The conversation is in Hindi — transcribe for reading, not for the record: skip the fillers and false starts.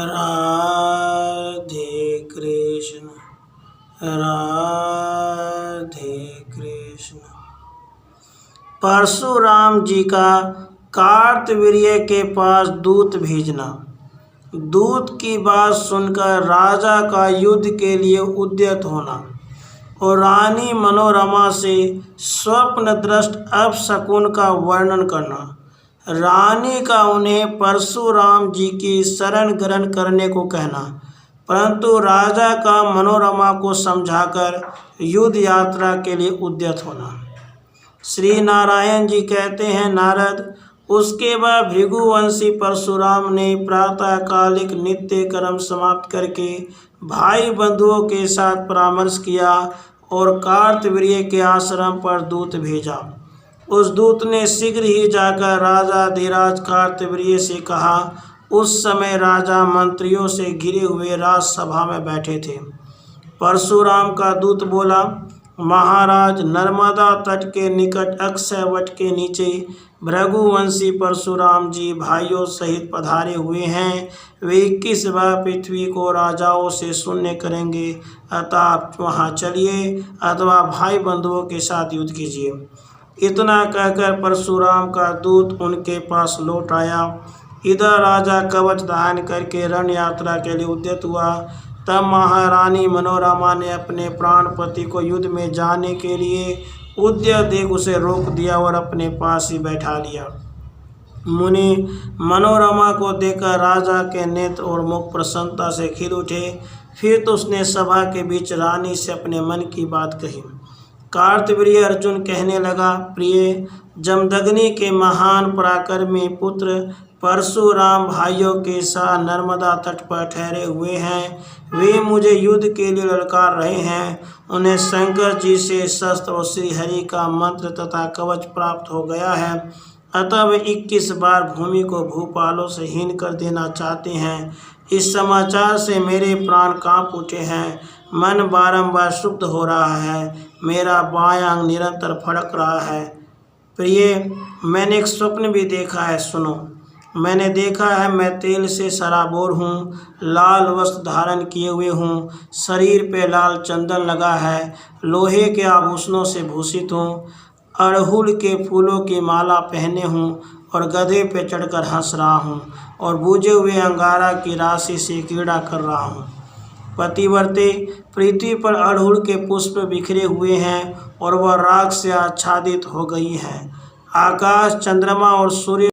राधे कृष्ण राधे कृष्ण। परशुराम जी का कार्तवीर्य के पास दूत भेजना। दूत की बात सुनकर राजा का युद्ध के लिए उद्यत होना और रानी मनोरमा से स्वप्नदृष्ट अपशकुन का वर्णन करना। रानी का उन्हें परशुराम जी की शरण ग्रहण करने को कहना, परंतु राजा का मनोरमा को समझाकर युद्ध यात्रा के लिए उद्यत होना। श्री नारायण जी कहते हैं, नारद, उसके बाद भृगुवंशी परशुराम ने प्रातःकालिक नित्य कर्म समाप्त करके भाई बंधुओं के साथ परामर्श किया और कार्तवीर्य के आश्रम पर दूत भेजा। उस दूत ने शीघ्र ही जाकर राजा धीराज कार्तवीर्य से कहा। उस समय राजा मंत्रियों से घिरे हुए राजसभा में बैठे थे। परशुराम का दूत बोला, महाराज, नर्मदा तट के निकट अक्षय वट के नीचे भृगुवंशी परशुराम जी भाइयों सहित पधारे हुए हैं। वे 21 बार पृथ्वी को राजाओं से शून्य करेंगे, अतः आप वहाँ चलिए अथवा भाई बंधुओं के साथ युद्ध कीजिए। इतना कहकर परशुराम का दूत उनके पास लौट आया। इधर राजा कवच धारण करके रण यात्रा के लिए उद्यत हुआ। तब महारानी मनोरमा ने अपने प्राणपति को युद्ध में जाने के लिए उद्यत देख उसे रोक दिया और अपने पास ही बैठा लिया। मुनि मनोरमा को देखकर राजा के नेत्र और मुख प्रसन्नता से खिल उठे। फिर तो उसने सभा के बीच रानी से अपने मन की बात कही। कार्तवीर्य अर्जुन कहने लगा, प्रिय, जमदग्नि के महान पराक्रमी पुत्र परशुराम भाइयों के साथ नर्मदा तट पर ठहरे हुए हैं। वे मुझे युद्ध के लिए ललकार रहे हैं। उन्हें शंकर जी से शस्त्र और श्री हरि का मंत्र तथा कवच प्राप्त हो गया है, अतः वे 21 बार भूमि को भूपालों से हीन कर देना चाहते हैं। इस समाचार से मेरे प्राण कांप उठे हैं, मन बारंबार शुद्ध हो रहा है, मेरा बायां अंग निरंतर फड़क रहा है। प्रिय, मैंने एक स्वप्न भी देखा है, सुनो। मैंने देखा है मैं तेल से सराबोर हूँ, लाल वस्त्र धारण किए हुए हूँ, शरीर पे लाल चंदन लगा है, लोहे के आभूषणों से भूषित हूँ, अड़हुल के फूलों की माला पहने हूँ और गधे पे चढ़कर हंस रहा हूँ और बूझे हुए अंगारा की राशि से क्रीड़ा कर रहा हूँ। पतिव्रते, पृथ्वी पर अड़हुल के पुष्प बिखरे हुए हैं और वह राख से आच्छादित हो गई है। आकाश, चंद्रमा और सूर्य